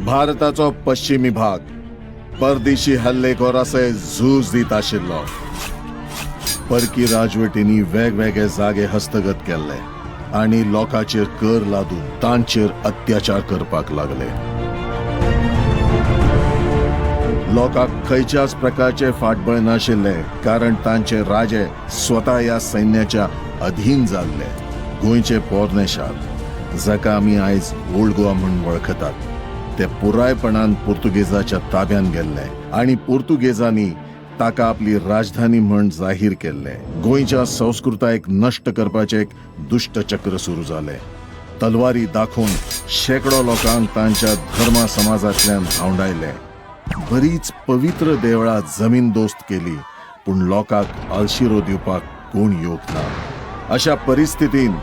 भारताचो पश्चिमी भाग परदेशी हल्लेखोरांचे झूज दीत आशिल्लो. परकी राजवटींनी वेगवेगळे जागे हस्तगत केल्ले आणि लोकांचेर कर लादून तांचेर अत्याचार करपाक लागले. लोकांक खंयच्याच प्रकारचे फाटबळ नाशिल्ले, कारण तांचे राजे स्वता ह्या सैन्याच्या अधीन जाल्ले. गोंयचे पोरणे शार, जाका आमी आयज ओल्ड गोवा म्हणून वळखतात, ते पुरायपणान पोर्तुगेजाच्या ताब्यान गेल्ले आणि पोर्तुगेजांनी ताका आपली राजधानी म्हण जाहीर केल्ले. गोंयच्या संस्कृतायेक नष्ट करपाचे एक दुष्ट चक्र सुरू जाले. तलवारी दाखोवन शेकडो लोकांक तांच्या धर्मा समाजांतल्यान भावंडायले. बरीच पवित्र देवळां जमीनदोस्त केली, पूण लोकांक आलशिरो दिवपाक कोण येवंक ना. अशा परिस्थितीन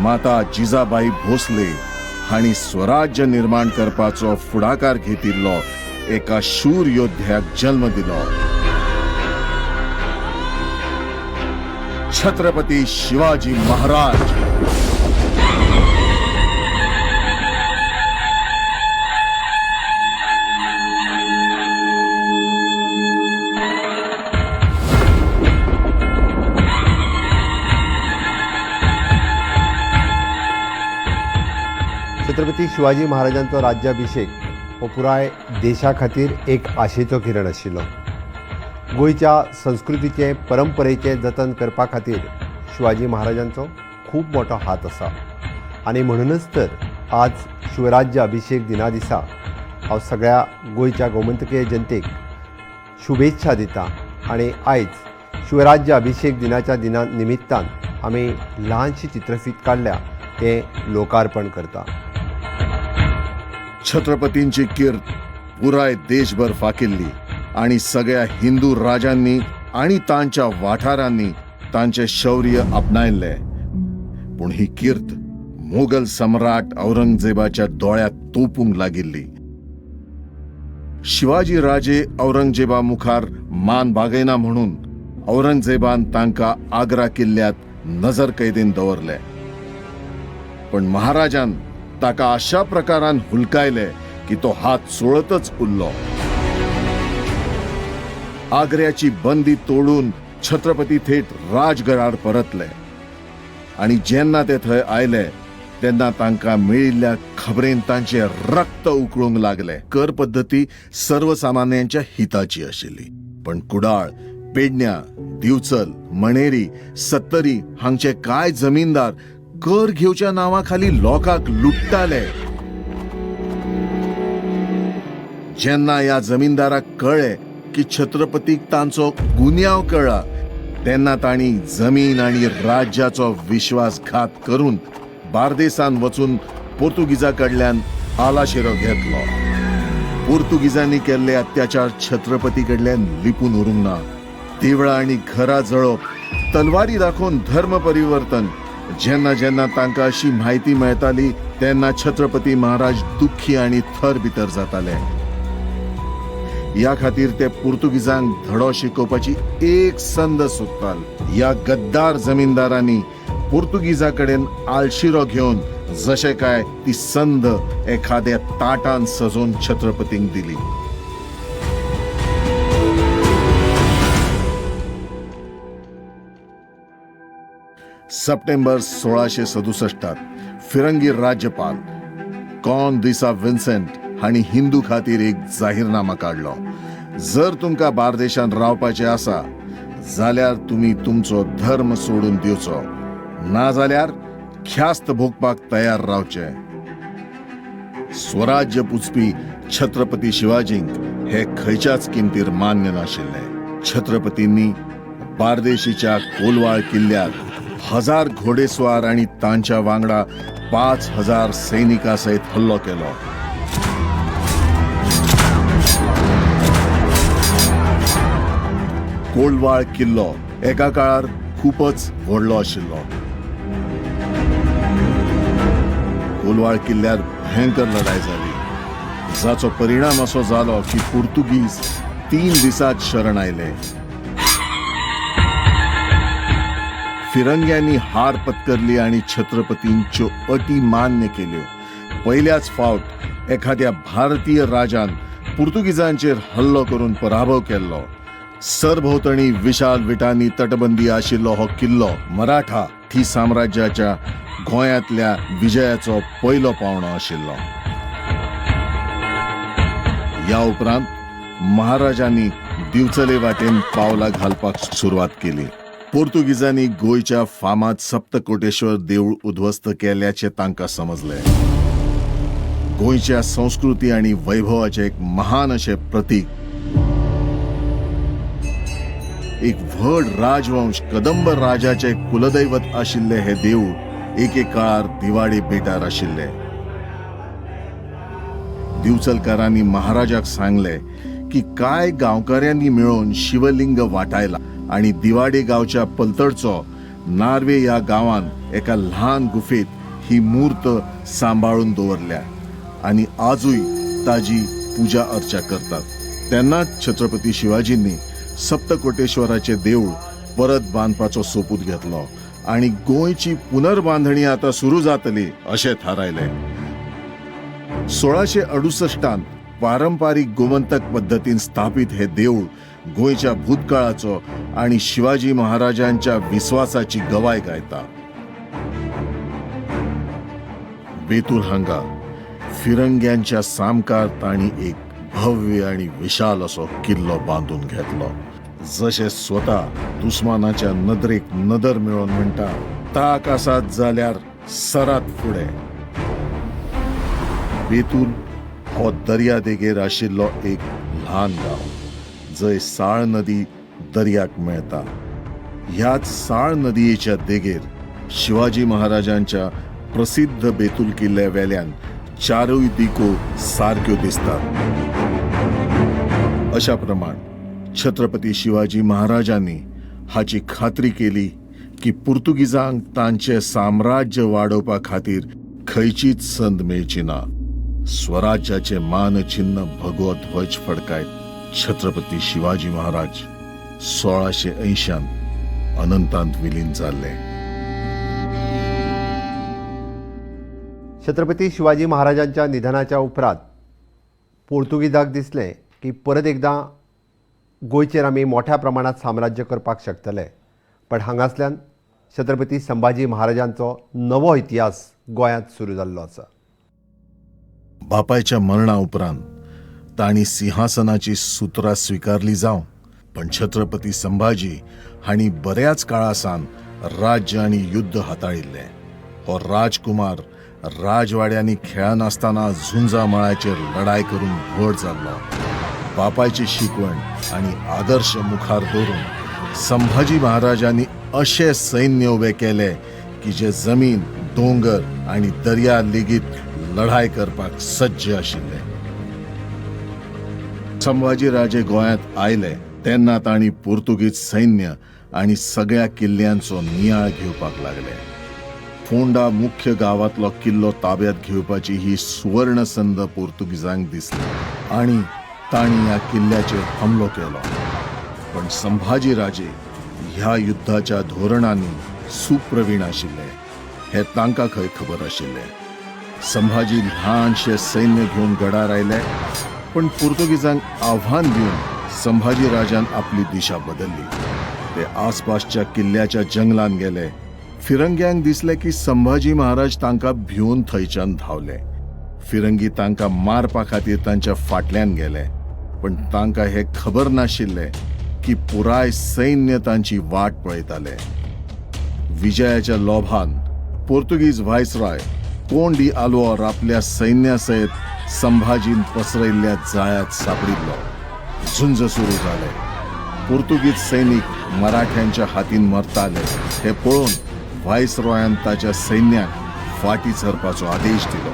माता जिजाबाई भोसले हांणी स्वराज्य निर्माण करपाचो फुडाकार घेतिल्लो एका शूर योद्ध्याक जन्म दिलो. छत्रपती शिवाजी महाराज. छत्रपती शिवाजी महाराजांचो राज्याभिषेक हो पुराय देशा खातीर एक आशेचो किरण आशिल्लो. गोंयच्या संस्कृतीचे परंपरेचे जतन करपा खातीर शिवाजी महाराजांचो खूब मोठो हात आसा आनी म्हणूनच तर आज शिवराज्य अभिषेक दिना दिसा हांव सगळ्या गोंयच्या गोमंतकीय जनतेक शुभेच्छा दिता. आनी आयज शिवराज्य अभिषेक दिनाच्या दिना निमित्तान आमी ल्हानशी चित्रफीत काडल्या ते लोकार्पण करता. छत्रपतींची कीर्त पुराय देशभर फाकिल्ली आणि सगळ्या हिंदू राजांनी आणि तांच्या वाठारांनी तांचे शौर्य आपणायल्ले. पूण ही कीर्त मोगल सम्राट औरंगजेबाच्या दोळ्यात तोपूंक लागिल्ली. शिवाजी राजे औरंगजेबा मुखार मान बागयना म्हणून औरंगजेबान तांकां आग्रा किल्ल्यात नजर कैदेन दवरले. पण महाराजान ताका अशा प्रकारान हुलकायले की तो हात सोळतच उरलो. आग्र्याची बंदी तोडून छत्रपती थेट राजगडार परतले आणि जेन्ना ते थंय आयले तेन्ना तांकां मेळिल्ल्या खबरेन तांचे रक्त उकळूंक लागले. कर पद्धती सर्वसामान्यांच्या हिताची आशिल्ली, पण कुडाळ, पेडण्यां, दिवचल, मणेरी, सत्तरी हांगचे कांय जमीनदार कर घेवच्या नांवाखाली लोकांक लुट्टाले. जेन्ना ह्या जमीनदाराक कळ्ळें की छत्रपतीक तांचो गुन्यांव कळ्ळा, तेन्ना तांणी जमीन आणि राज्याचो विश्वासघात करून बार्देसान वचून पोर्तुगीजां कडल्यान आलाशिरो घेतलो. पोर्तुगीजांनी केल्ले अत्याचार छत्रपती कडल्यान लिपून उरूंक ना. देवळां आणि घरां जळप, तलवारी दाखोवन धर्म परिवर्तन, जेन्ना जेन्ना तांकां अशी म्हायती मेळटाली तेन्ना छत्रपती महाराज दुख्खी आणि थरभितर जाताले. ह्या खातीर ते पोर्तुगीजांक धडो शिकोवपाची एक संद सोदताले. ह्या गद्दार जमीनदारांनी पोर्तुगीजां कडेन आलशिरो घेवन जशे काय ती संद एखाद्या ताटान सजोवन छत्रपतींक दिली. सप्टेंबर 1667 फिरंगी राज्यपाल कॉन दिसा विन्सेंट हांणी हिंदू खातीर एक जाहीरनामा काढलो. जर तुमकां बार्देशांत रावपाचें आसा जाल्यार तुमी तुमचो धर्म सोडून दिवचो, ना जाल्यार ख्यास्त भोगपाक तयार रावचे. स्वराज्य पुजपी छत्रपती शिवाजींक हे खंयच्याच किमतीर मान्य नाशिल्ले. छत्रपतींनी बार्देशीच्या कोलवाळ किल्ल्यार 1000 घोडेस्वार आणि तांच्या वांगडा 5000 सैनिकां सयत हल्लो केलो. कोलवाळ किल्लो एका काळार खूपच व्हडलो आशिल्लो. कोलवाळ किल्ल्यार भयंकर लढाई जाली, जाचो परिणाम असो जालो की पोर्तुगीज 3 दिसात शरण आयले. फिरंग्यांनी हार पत्करली आणि छत्रपतींच्यो अटी मान्य केल्यो. पहिल्याच फावट एखाद्या भारतीय राजान पुर्तुगीजांचेर हल्लो करून पराभव केल्लो. सरभोवतणी विशाल विटांनी तटबंदी आशिल्लो हो किल्लो मराठा थी साम्राज्याच्या गोंयांतल्या विजयाचो पयलो पावंडो आशिल्लो. या उपरांत महाराजांनी दिवचले वाटेन पावलां घालपाक सुरवात केली. पोर्तुगीजांनी गोंयच्या फामाद सप्तकोटेश्वर देऊळ उद्ध्वस्त केल्याचे तांकां समजले. गोंयच्या संस्कृती आणि वैभवाचे एक महान अशें प्रतीक, एक व्हड राजवंश कदंब राजाचे कुलदैवत आशिल्ले हे देऊळ एके काळार दिवाडी बेटार आशिल्ले. दिवचलकारांनी महाराजाक सांगले की कांय गांवकाऱ्यांनी मेळून शिवलिंग वाटायला आणि दिवाडी गांवच्या पलतडचो नार्वे ह्या गांवांत एका ल्हान गुफेत ही मूर्त सांबाळून दवरल्या आणि आजूय ताजी पूजा अर्चा करतात. तेन्नाच छत्रपती शिवाजींनी सप्तकोटेश्वराचे देऊळ परत बांदपाचो सोपूत घेतलो आणि गोंयची पुनर्बांधणी आता सुरू जातली अशें थारायले. 1668 पारंपारीक गोमंतक पद्धतीन स्थापित हे देऊळ गोंयच्या भूतकाळाचो आणि शिवाजी महाराजांच्या विश्वासाची गवाय गायता. बेतूल हांगा फिरंग्यांच्या सामकार तांणी एक भव्य आणि विशाल असो किल्लो बांधून घेतलो. जशे स्वता दुस्मानाच्या नदरेक नदर मेळोन म्हणटा, ताक आसात जाल्यार सरात फुडें. बेतूल हो दर्या देगेर आशिल्लो एक ल्हान गांव, जंय साळ नदी दर्याक मेळटा. ह्याच साळ नदयेच्या देगेर शिवाजी महाराजांच्या प्रसिद्ध बेतूल किल्ल्या वेल्यान चारूय दिको सारक्यो दिसतात. अशा प्रमाण छत्रपती शिवाजी महाराजांनी हाची खात्री केली की पुर्तुगीजांक तांचे साम्राज्य वाडोवपा खातीर खंयचीच संद मेळची ना. स्वराज्याचे मानचिन्ह भगवो ध्वज फडकायत छत्रपती शिवाजी महाराज 1680 अनंतांत विलीन जाल्ले. छत्रपती शिवाजी महाराजांच्या निधनाच्या उपरांत पोर्तुगीजाक दिसलें की परत एकदां गोंयचेर आमी मोठ्या प्रमाणात साम्राज्य करपाक शकतले. पण हांगासल्यान छत्रपती संभाजी महाराजांचो नवो इतिहास गोंयांत सुरू जाल्लो आसा. बापायच्या मरणा उपरांत तांणी सिंहासनाची सुत्रां स्विकारली जावं, पण छत्रपती संभाजी हांणी बऱ्याच काळासान राज्य आनी युद्ध हाताळिल्ले. हो राजकुमार राजवाड्यांनी खेळनासतना झुंजा मळाचेर लढाय करून व्हड जाल्लो. बापायची शिकवण आनी आदर्श मुखार दवरून संभाजी महाराजांनी अशें सैन्य उबें केलें की जे जमीन, दोंगर आनी दर्या लेगीत लढाय करपाक सज्ज आशिल्ले. संभाजी राजे गोंयांत आयले तेन्ना तांणी पुर्तुगीज सैन्य आनी सगळ्या किल्ल्यांचो नियाळ घेवपाक लागले. फोंडा मुख्य गांवांतलो किल्लो ताब्यात घेवपाची ही सुवर्ण संद पुर्तुगीजांक दिसली आनी तांणी ह्या किल्ल्याचेर हमलो केलो. पण संभाजी राजे ह्या युद्धाच्या धोरणांनी सुप्रवीण आशिल्ले हे तांकां खंय खबर आशिल्लें. संभाजी ल्हानशें सैन्य घेवन गडार आयले, पण पुर्तुगीजांक आव्हान दिवन संभाजी राजान आपली दिशा बदलली. ते आसपासच्या किल्ल्याच्या जंगलान गेले. फिरंग्यांक दिसले की संभाजी महाराज तांकां भिवन थंयच्यान धांवले. फिरंगी तांकां मारपा खातीर तांच्या फाटल्यान गेले, पण तांकां हे खबर नाशिल्ले की पुराय सैन्य तांची वाट पळयताले. विजयाच्या लोभान पोर्तुगीज व्हायसरॉय कोंड डी आल्वार आपल्या सैन्या सयत संभाजीन पसरयल्ल्या जाळ्यात सापडिल्लो. झुंज सुरू जाले. पोर्तुगीज सैनीक मराठ्यांच्या हातीन मरताले हे पळोवन व्हायसरॉयान ताच्या सैन्याक फाटीं सरपाचो आदेश दिलो.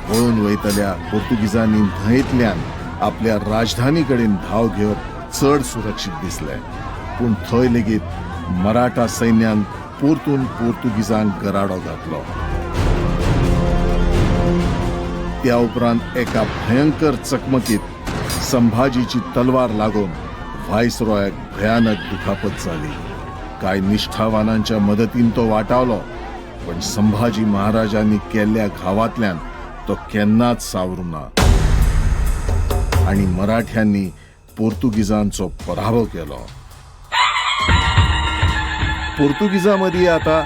पळून वयतल्या पोर्तुगीजांनी न्हंयेंतल्यान आपल्या राजधानी कडेन धांव घेवप चड सुरक्षीत दिसलें, पूण थंय लेगीत मराठा सैन्यान परतून पोर्तुगीजांक गराडो घातलो. त्या उपरांत एका भयंकर चकमकीत संभाजीची तलवार लागून व्हायसरॉयाक भयानक दुखापत जाली. कांय निश्ठावानांच्या मदतीन तो वाटावलो, पण संभाजी महाराजांनी केल्ल्या घावांतल्यान तो केन्नाच सावरूना आणि मराठ्यांनी पोर्तुगीजांचो पराभव केलो. पोर्तुगीजांमदी आता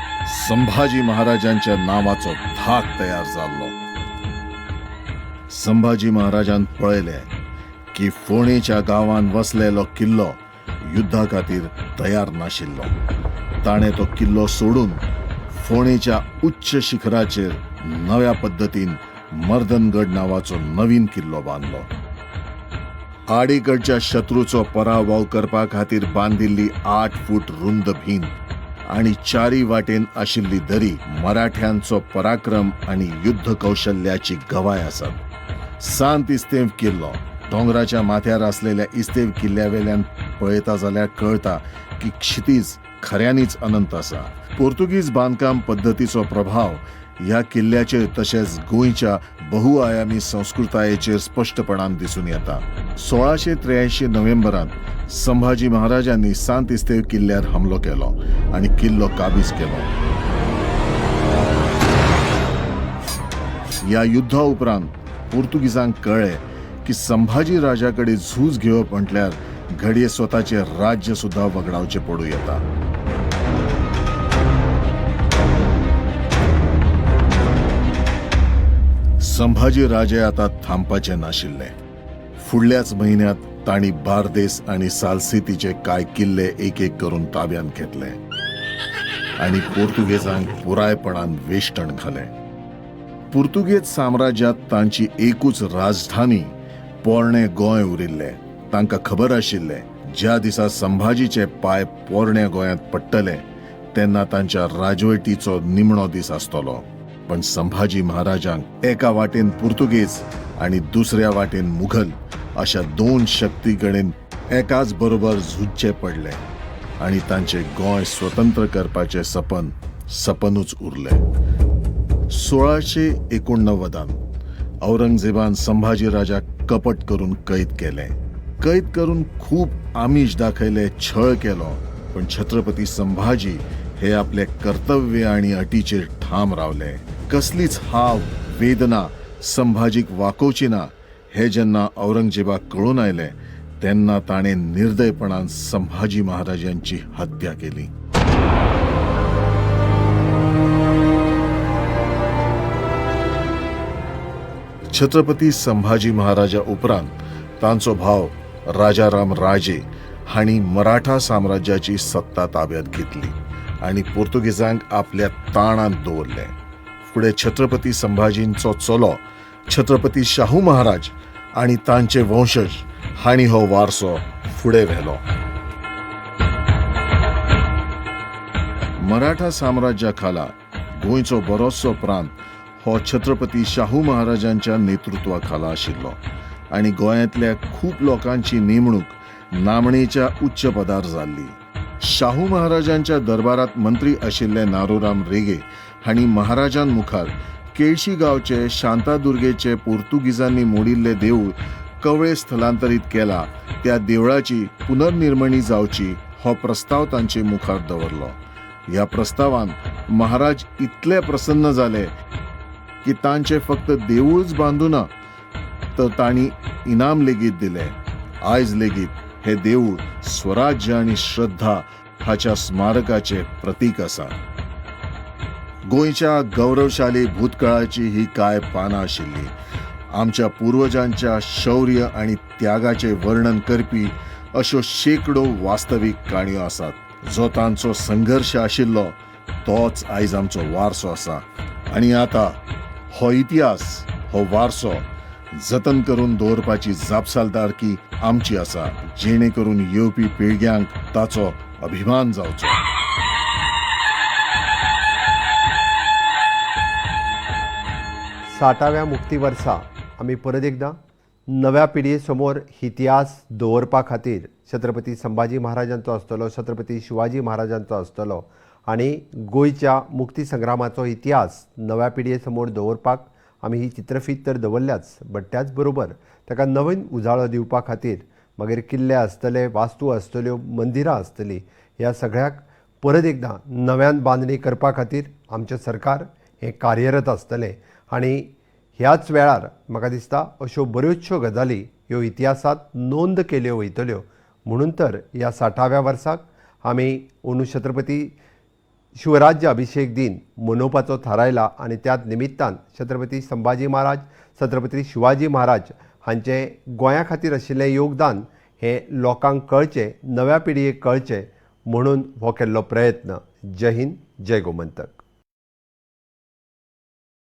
संभाजी महाराजांच्या नावाचो धाक तयार जाल्लो. संभाजी महाराजान पळयले की फोणेच्या गांवांत वसलेलो किल्लो युद्धा खातीर तयार नाशिल्लो. ताणे तो किल्लो सोडून फोणेच्या उच्च शिखराचेर नव्या पद्धतीन मर्दनगड नावाचो नवीन किल्लो बांदलो. आडीकडच्या शत्रूचो पराभव करपा खातीर बांदिल्ली 8 फूट रुंद भिंत आणि चारी वाटेन आशिल्ली दरी मराठ्यांचो पराक्रम आणि युद्ध कौशल्याची गवाय आसात. सांत इस्तेव किल्लो डोंगराच्या माथ्यार असलेल्या इस्तेव किल्ल्यावेल्यान पळयता जाल्यार कळटा की क्षितीज खऱ्यांनीच अनंत आसा. पोर्तुगीज बांदकाम पद्धतीचो प्रभाव ह्या किल्ल्याचेर तशेंच गोंयच्या बहुआयामी संस्कृतायेचेर स्पश्टपणान दिसून येता. 1683 नोव्हेंबरांत संभाजी महाराजांनी सांत इस्तेव किल्ल्यार हमलो केलो आणि किल्लो काबीज केलो. ह्या युद्धा उपरांत पोर्तुगीजांक कळ्ळें की संभाजी राजाकडे झूज घेवप म्हटल्यार घडये स्वताचे राज्य सुद्धा वगडावचे पडू येता. संभाजी राजे आता थांबपाचे नाशिल्ले. फुडल्याच म्हयन्यात तांणी बार्देस आणि सालसेतीचे कांय किल्ले एक एक करून ताब्यात घेतले आणि पोर्तुगेजांक पुरायपणान वेष्टण घाले. पुर्तुगेज साम्राज्यात तांची एकूच राजधानी पोरणे गोंय उरिल्ले. तांकां खबर आशिल्ले ज्या दिसा संभाजीचे पाय पोरण्या गोंयांत पडटले तेन्ना तांच्या राजवटीचो निमणो दीस आसतलो. पण संभाजी महाराजांक एका वाटेन पुर्तुगेज आणि दुसऱ्या वाटेन मुघल अशा 2 शक्ती कडेन एकाच बरोबर झुजचे पडले आणि तांचे गोंय स्वतंत्र करपाचे सपनूच उरले. 1689 औरंगजेबान संभाजी राजाक कपट करून कैद केले. कैद करून खूप आमिष दाखयले, छळ केलो. पण छत्रपती संभाजी हे आपले कर्तव्य आणि अटीचेर ठाम रावले. कसलीच हाव वेदना संभाजीक वाकोवची ना हे जेन्ना औरंगजेबाक कळून आयले तेन्ना ताणे निर्दयपणान संभाजी महाराजांची हत्या केली. छत्रपती संभाजी महाराजा उपरांत तांचो भाव राजाराम राजे हांणी मराठा साम्राज्याची सत्ता ताब्यात घेतली आणि पोर्तुगेजांक आपल्या ताणांत दवरले. फुडें छत्रपती संभाजींचो चलो छत्रपती शाहू महाराज आणि तांचे वंशज हांणी हो वारसो फुडें व्हेलो. मराठा साम्राज्या खाला गोंयचो बरोचसो प्रांत हो छत्रपती शाहू महाराजांच्या नेतृत्वा खाला आशिल्लो आणि गोंयांतल्या खूप लोकांची नेमणूक नामणेच्या उच्च पदार जाल्ली. शाहू महाराजांच्या दरबारात मंत्री आशिल्ले नारोराम रेगे हांणी महाराजां मुखार केळशी गांवचे शांतादुर्गेचे पोर्तुगीजांनी मोडिल्ले देऊळ कवळे स्थलांतरीत केला त्या देवळाची पुनर्निर्मणी जावची हो प्रस्ताव तांचे मुखार दवरलो. ह्या प्रस्तावान महाराज इतले प्रसन्न जाले की तांचे फक्त देऊळच बांदूना तर तांणी इनाम लेगीत दिले. आयज लेगीत हे देऊळ स्वराज्य आणि श्रद्धा हाच्या स्मारकाचे प्रतीक आसा. गोंयच्या गौरवशाली भूतकाळाची ही काय पानां आशिल्ली. आमच्या पूर्वजांच्या शौर्य आणि त्यागाचे वर्णन करपी अश्यो शेकडो वास्तवीक काणयो आसात. जो तांचो संघर्श आशिल्लो तोच आयज आमचो वारसो आसा आणि आता हो इतिहास हो वारसो जतन करून दवरपाची जापसालदारकी आमची आसा, जेणे करून येवपी पिळग्यांक ताचो अभिमान जावचो. साठाव्या मुक्ती वर्सा आमी परत एकदा नव्या पिढये समोर इतिहास दवरपा खातीर छत्रपती संभाजी महाराजांचो आसतलो, छत्रपती शिवाजी महाराजांचो आसतलो आणि गोंयच्या मुक्ती संग्रामाचो इतिहास नव्या पिढये समोर दवरपाक आमी ही चित्रफीत तर दवरल्याच, बट त्याच बरोबर ताका नवीन उजाळो दिवपा खातीर मागीर किल्ले आसतले, वास्तू आसतल्यो, मंदिरां आसतलीं, ह्या सगळ्याक परत एकदा नव्यान बांदणी करपा खातीर आमचें सरकार हें कार्यरत आसतलें आणि ह्याच वेळार म्हाका दिसता अश्यो बऱ्योचश्यो गजाली ह्यो इतिहासांत नोंद केल्यो वयतल्यो. म्हणून तर ह्या 60व्या वर्साक आमी अंदू छत्रपती शिवराज्य अभिषेक दिन मनोवपाचो थारायला आनी त्याच निमित्तान छत्रपती संभाजी महाराज, छत्रपती शिवाजी महाराज हांचें गोंया खातीर आशिल्लें योगदान हें लोकांक कळचें, नव्या पिळगेक कळचें म्हणून हो केल्लो प्रयत्न. जय हिंद, जय गोमंतक.